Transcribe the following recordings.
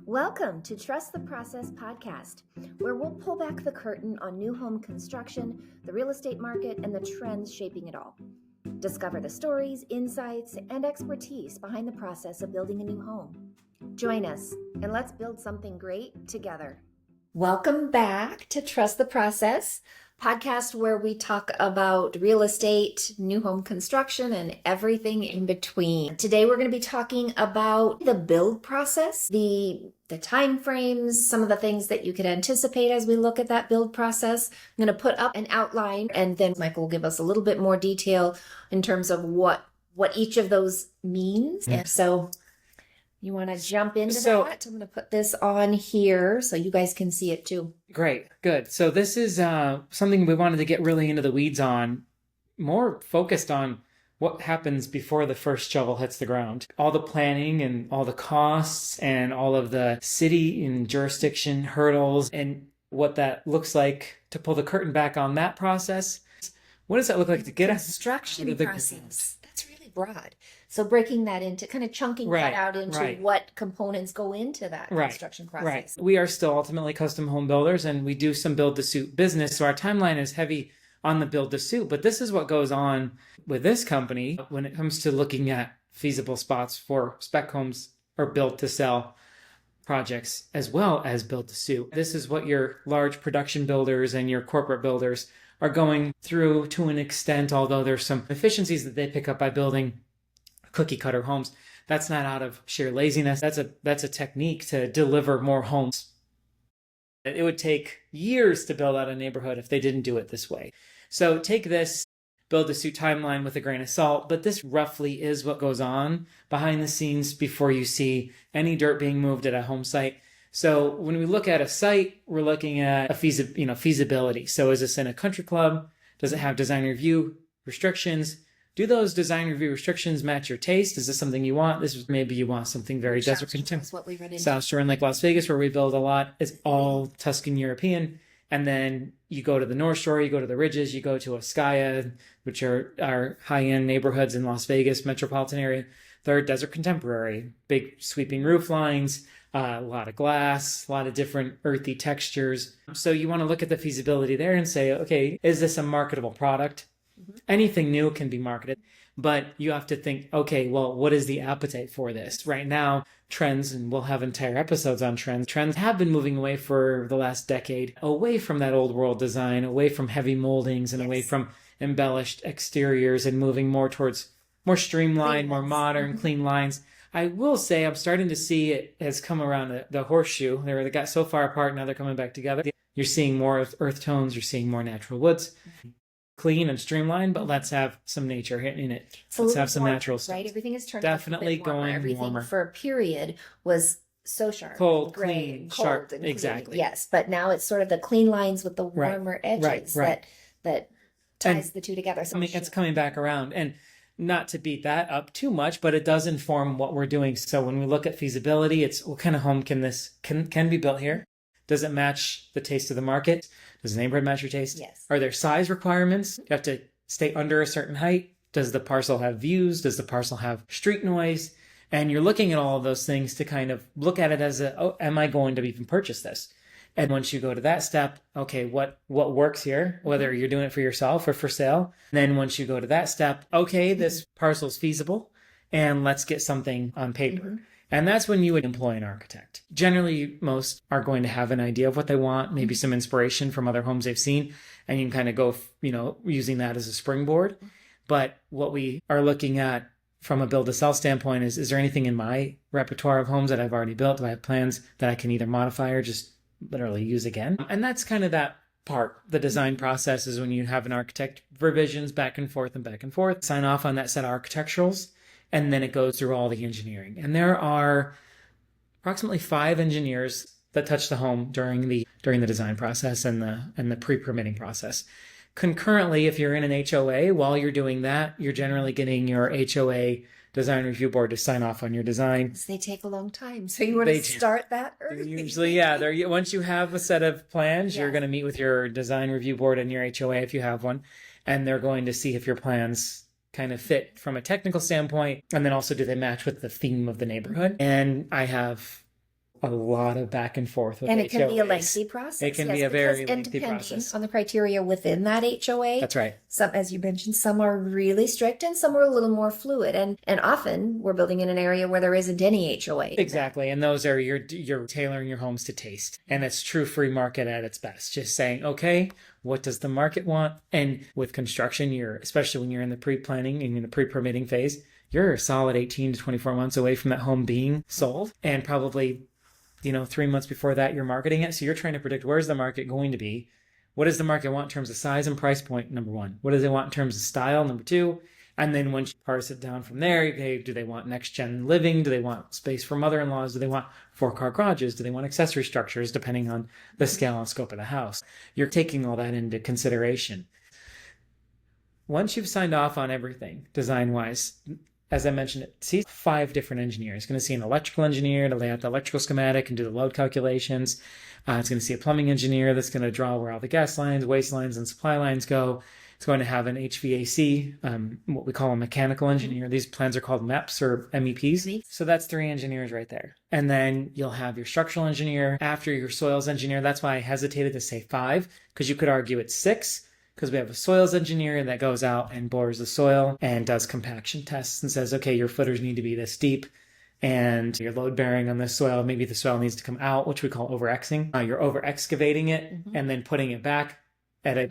Welcome to Trust the Process podcast, where we'll pull back the curtain on new home construction, the real estate market, and the trends shaping it all. Discover the stories, insights, and expertise behind the process of building a new home. Join us, and let's build something great together. Welcome back to Trust the Process, podcast where we talk about real estate, new home construction, and everything in between. Today we're going to be talking about the build process, the time frames, some of the things that you could anticipate as we look at that build process. I'm going to put up an outline, and then Michael will give us a little bit more detail in terms of what each of those means. And so you want to jump into that? I'm going to put this on here so you guys can see it too. Great. Good. So this is something we wanted to get really into the weeds on, more focused on what happens before the first shovel hits the ground. All the planning and all the costs and all of the city and jurisdiction hurdles and what that looks like to pull the curtain back on that process. What does that look like to get construction process? That's really broad. So breaking that into, kind of chunking that out into what components go into that construction process. Right. We are still ultimately custom home builders, and we do some build-to-suit business. So our timeline is heavy on the build-to-suit. But this is what goes on with this company when it comes to looking at feasible spots for spec homes or build-to-sell projects as well as build-to-suit. This is what your large production builders and your corporate builders are going through to an extent, although there's some efficiencies that they pick up by building cookie cutter homes. That's not out of sheer laziness. That's a technique to deliver more homes. It would take years to build out a neighborhood if they didn't do it this way. So take this build-to-suit timeline with a grain of salt, but this roughly is what goes on behind the scenes before you see any dirt being moved at a home site. So when we look at a site, we're looking at a feasibility. So is this in a country club? Does it have design review restrictions? Do those design review restrictions match your taste? Is this something you want? Maybe you want something very desert contemporary. What we read into. South Shore and Lake Las Vegas, where we build a lot, is all Tuscan European. And then you go to the North Shore, you go to the Ridges, you go to Ascaya, which are our high-end neighborhoods in Las Vegas metropolitan area. They're desert contemporary, big sweeping roof lines, a lot of glass, a lot of different earthy textures. So you want to look at the feasibility there and say, okay, is this a marketable product? Anything new can be marketed, but you have to think, okay, well, what is the appetite for this? Right now, trends, and we'll have entire episodes on trends have been moving away for the last decade, away from that old world design, away from heavy moldings and away from embellished exteriors and moving more towards more streamlined, more modern, clean lines. I will say I'm starting to see it has come around the horseshoe. They got so far apart, now they're coming back together. You're seeing more earth tones, you're seeing more natural woods. Clean and streamlined, but let's have some nature in it. Let's have some natural stuff. Right, everything is turned definitely going Everything warmer. For a period was so sharp, cold, gray, clean, cold, sharp. And exactly. Clean. Yes, but now it's sort of the clean lines with the warmer edges that ties the two together. So it's coming back around, and not to beat that up too much, but it does inform what we're doing. So when we look at feasibility, it's what kind of home can be built here? Does it match the taste of the market? Does the neighborhood match your taste? Yes. Are there size requirements? You have to stay under a certain height. Does the parcel have views? Does the parcel have street noise? And you're looking at all of those things to kind of look at it as am I going to even purchase this? And once you go to that step, okay, what works here, whether you're doing it for yourself or for sale. And then once you go to that step, okay, this parcel is feasible and let's get something on paper. And that's when you would employ an architect. Generally, most are going to have an idea of what they want, maybe some inspiration from other homes they've seen, and you can kind of go, using that as a springboard. But what we are looking at from a build-to-sell standpoint is there anything in my repertoire of homes that I've already built? Do I have plans that I can either modify or just literally use again? And that's kind of that part. The design process is when you have an architect, revisions back and forth, sign off on that set of architecturals. And then it goes through all the engineering. And there are approximately 5 engineers that touch the home during the design process and the pre-permitting process. Concurrently, if you're in an HOA, while you're doing that, you're generally getting your HOA design review board to sign off on your design. They take a long time. So you want to start that early. Usually, yeah. Once you have a set of plans, you're going to meet with your design review board and your HOA if you have one. And they're going to see if your plans kind of fit from a technical standpoint, and then also do they match with the theme of the neighborhood. And I have a lot of back and forth with And it can be a HOAs. lengthy process. It can be a very and lengthy depending process. on the criteria within that HOA. That's right. Some, as you mentioned, some are really strict and some are a little more fluid. And often we're building in an area where there isn't any HOA. Exactly. And those are you're tailoring your homes to taste. And it's true free market at its best. Just saying, okay, what does the market want? And with construction, especially when you're in the pre-planning and in the pre-permitting phase, you're a solid 18 to 24 months away from that home being sold. And probably, 3 months before that, you're marketing it. So you're trying to predict where's the market going to be. What does the market want in terms of size and price point, number one? What do they want in terms of style, number two? And then once you parse it down from there, okay, do they want next-gen living? Do they want space for mother-in-laws? Do they want 4-car garages? Do they want accessory structures, depending on the scale and scope of the house? You're taking all that into consideration. Once you've signed off on everything, design-wise, as I mentioned, it sees 5 different engineers. It's going to see an electrical engineer to lay out the electrical schematic and do the load calculations. It's going to see a plumbing engineer that's going to draw where all the gas lines, waste lines, and supply lines go. It's going to have an HVAC, what we call a mechanical engineer. These plans are called MEPs or MEPs. So that's 3 engineers right there. And then you'll have your structural engineer after your soils engineer. That's why I hesitated to say 5, because you could argue it's 6. Because we have a soils engineer that goes out and bores the soil and does compaction tests and says, okay, your footers need to be this deep and your load bearing on this soil, maybe the soil needs to come out, which we call over-Xing. You're over-excavating it and then putting it back at a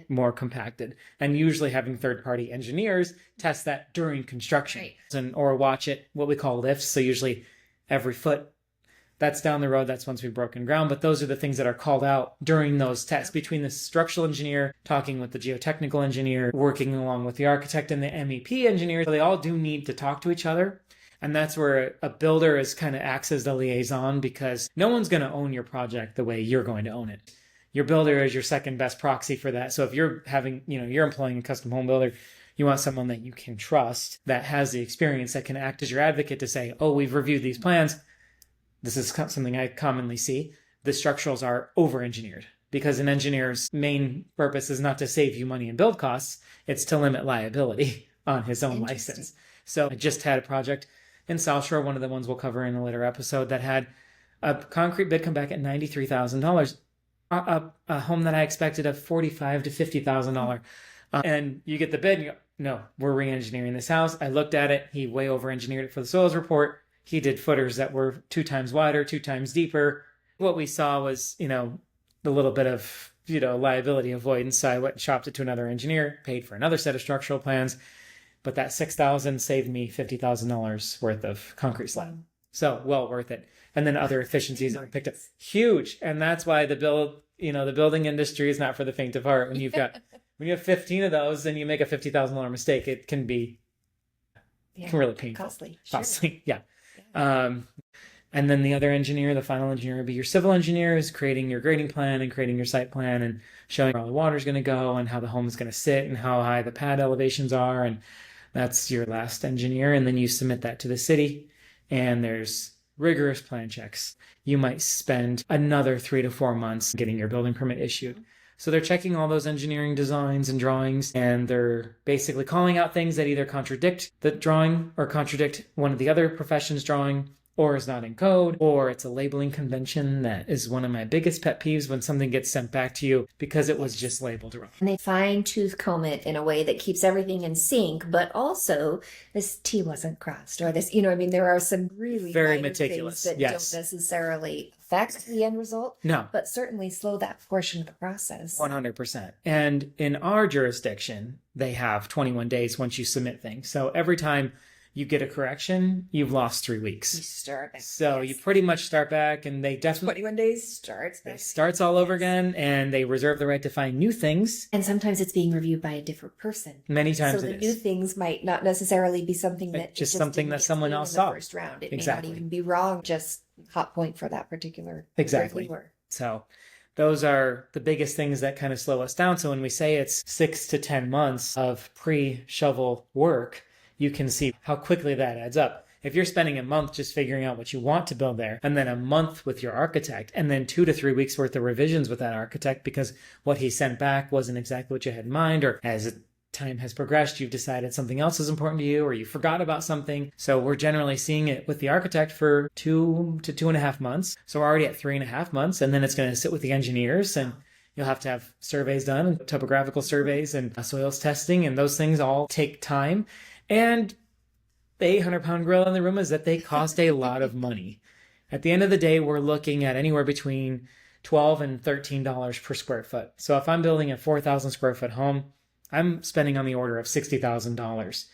more compacted. And usually having third-party engineers test that during construction or watch it, what we call lifts. So usually every foot. That's down the road. That's once we've broken ground. But those are the things that are called out during those tests between the structural engineer, talking with the geotechnical engineer, working along with the architect and the MEP engineer. So they all do need to talk to each other. And that's where a builder is kind of acts as the liaison, because no one's going to own your project the way you're going to own it. Your builder is your second best proxy for that. So if you're you're employing a custom home builder, you want someone that you can trust, that has the experience, that can act as your advocate to say, oh, we've reviewed these plans. This is something I commonly see. The structurals are over-engineered because an engineer's main purpose is not to save you money and build costs. It's to limit liability on his own license. So I just had a project in South Shore, one of the ones we'll cover in a later episode, that had a concrete bid come back at $93,000. A home that I expected of $45,000 to $50,000. And you get the bid and you go, no, we're re-engineering this house. I looked at it. He way over-engineered it for the soils report. He did footers that were 2 times wider, 2 times deeper. What we saw was, the little bit of, liability avoidance. So I went and shopped it to another engineer, paid for another set of structural plans. But that $6,000 saved me $50,000 worth of concrete slab. So well worth it. And then other efficiencies that I picked up. Huge. And that's why the building industry is not for the faint of heart. When you have 15 of those and you make a $50,000 mistake, it can be really painful. Costly. Sure. Yeah. And then the other engineer, the final engineer, would be your civil engineer, is creating your grading plan and creating your site plan and showing where all the water is going to go and how the home is going to sit and how high the pad elevations are. And that's your last engineer. And then you submit that to the city, and there's rigorous plan checks. You might spend another 3 to 4 months getting your building permit issued. So they're checking all those engineering designs and drawings, and they're basically calling out things that either contradict the drawing or contradict one of the other profession's drawing, or is not in code, or it's a labeling convention. That is one of my biggest pet peeves, when something gets sent back to you because it was just labeled wrong. And they fine-tooth comb it in a way that keeps everything in sync, but also this T wasn't crossed, or this, there are some really very meticulous things that don't necessarily affect the end result, but certainly slow that portion of the process. 100%. And in our jurisdiction, they have 21 days once you submit things. So every time you get a correction, you've lost 3 weeks. You start back. So you pretty much start back, and they definitely 21 days starts back. It starts all over again, and they reserve the right to find new things. And sometimes it's being reviewed by a different person. Many times so it is. the new things might not necessarily be something that just something that someone else saw. First round. It Exactly. may not even be wrong, just hot point for that particular Exactly. reviewer. So those are the biggest things that kind of slow us down. So when we say it's 6 to 10 months of pre-shovel work, you can see how quickly that adds up. If you're spending a month just figuring out what you want to build there, and then a month with your architect, and then 2 to 3 weeks worth of revisions with that architect because what he sent back wasn't exactly what you had in mind, or as time has progressed, you've decided something else is important to you, or you forgot about something. So we're generally seeing it with the architect for 2 to 2.5 months. So we're already at 3.5 months, and then it's going to sit with the engineers, and you'll have to have surveys done, and topographical surveys and soils testing, and those things all take time. And the 800-pound gorilla in the room is that they cost a lot of money. At the end of the day, we're looking at anywhere between $12 and $13 per square foot. So if I'm building a 4,000 square foot home, I'm spending on the order of $60,000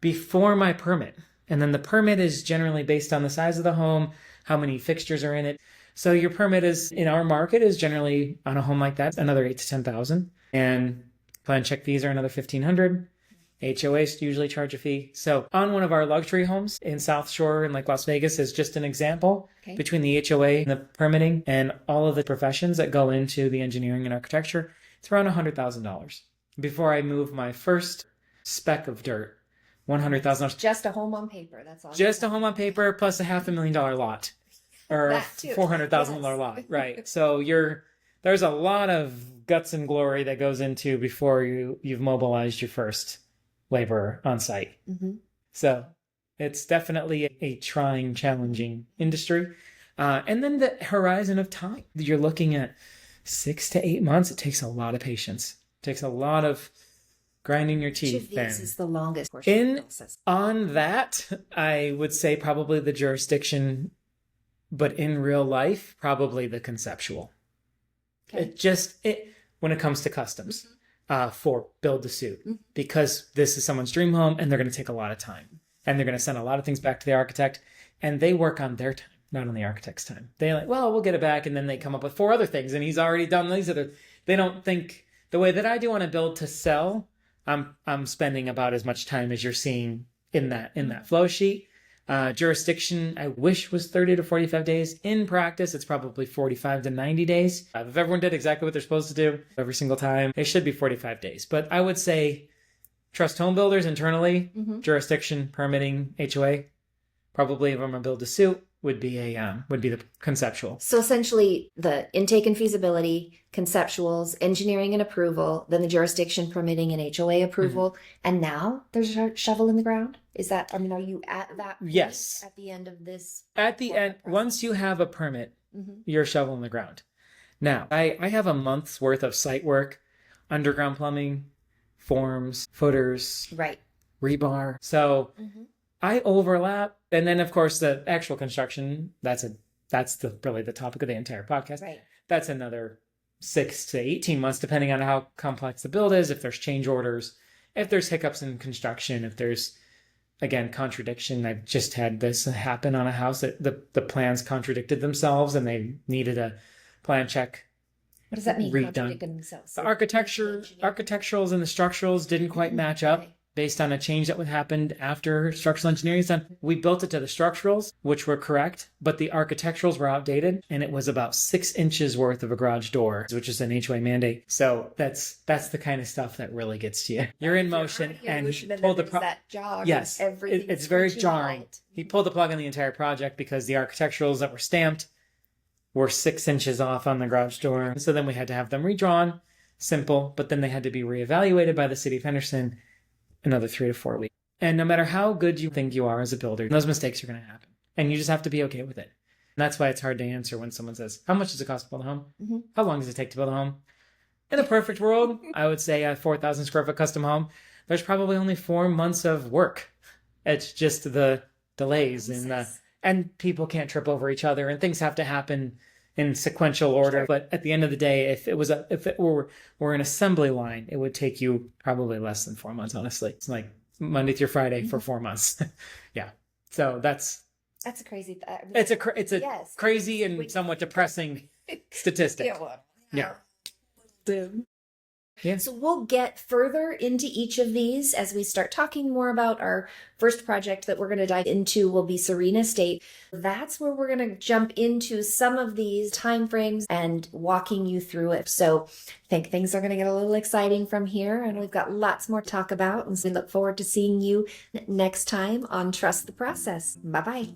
before my permit. And then the permit is generally based on the size of the home, how many fixtures are in it. So your permit is, in our market, is generally on a home like that, another $8,000 to $10,000. And plan check fees are another $1,500. HOAs usually charge a fee. So on one of our luxury homes in South Shore in like Las Vegas is just an example between the HOA and the permitting and all of the professions that go into the engineering and architecture. It's around $100,000. Before I move my first speck of dirt, $100,000. Just a home on paper. That's all. Just a home on paper plus a $500,000 lot or a $400,000 lot. Right. So there's a lot of guts and glory that goes into before you've mobilized your first labor on site. Mm-hmm. So it's definitely a trying, challenging industry. And then the horizon of time. You're looking at 6 to 8 months. It takes a lot of patience. It takes a lot of grinding your teeth. Which of these is the longest portion of the process? On that, I would say probably the jurisdiction, but in real life, probably the conceptual. Okay. When it comes to customs. Mm-hmm. For build to suit, because this is someone's dream home and they're going to take a lot of time and they're going to send a lot of things back to the architect, and they work on their time, not on the architect's time. They're like, well, we'll get it back. And then they come up with 4 other things and he's already done these other. They don't think the way that I do on a build to sell. I'm spending about as much time as you're seeing in that flow sheet. Jurisdiction, I wish was 30 to 45 days. In practice, it's probably 45 to 90 days. If everyone did exactly what they're supposed to do every single time, it should be 45 days. But I would say Trust Homebuilders internally, jurisdiction, permitting, HOA, probably if I'm going to build a suit, would be the conceptual. So essentially the intake and feasibility, conceptuals, engineering and approval, then the jurisdiction, permitting and HOA approval. And now there's a shovel in the ground? Are you at that point? Yes. At the end of this? At the end, once you have a permit, you're a shovel in the ground. Now, I have a month's worth of site work, underground plumbing, forms, footers, rebar. So I overlap. And then, of course, the actual construction, that's really the topic of the entire podcast. Right. That's another 6 to 18 months, depending on how complex the build is, if there's change orders, if there's hiccups in construction, if there's, again, contradiction. I've just had this happen on a house that the plans contradicted themselves and they needed a plan check. What does that mean? Redone. Contradicted themselves? The architecturals and the structurals didn't quite match up. Based on a change that would happen after structural engineering is done. We built it to the structurals, which were correct, but the architecturals were outdated, and it was about 6 inches worth of a garage door, which is an HOA mandate. So that's the kind of stuff that really gets to you. You're in motion, and he pulled the Yes, it's very jarring. He pulled the plug on the entire project because the architecturals that were stamped were 6 inches off on the garage door. So then we had to have them redrawn, simple, but then they had to be reevaluated by the city of Henderson another 3 to 4 weeks. And no matter how good you think you are as a builder, those mistakes are going to happen. And you just have to be okay with it. And that's why it's hard to answer when someone says, how much does it cost to build a home? How long does it take to build a home? In a perfect world, I would say a 4,000 square foot custom home, there's probably only 4 months of work. It's just the delays and people can't trip over each other and things have to happen in sequential order. Sure. But at the end of the day, if it were an assembly line, it would take you probably less than 4 months, honestly. It's like Monday through Friday for 4 months. Yeah. So that's a crazy it's a crazy and somewhat depressing statistic. Yeah. Yeah. So we'll get further into each of these as we start talking more about our first project that we're going to dive into will be Serena Estate. That's where we're going to jump into some of these timeframes and walking you through it. So I think things are going to get a little exciting from here, and we've got lots more to talk about. And so we look forward to seeing you next time on Trust the Process. Bye-bye.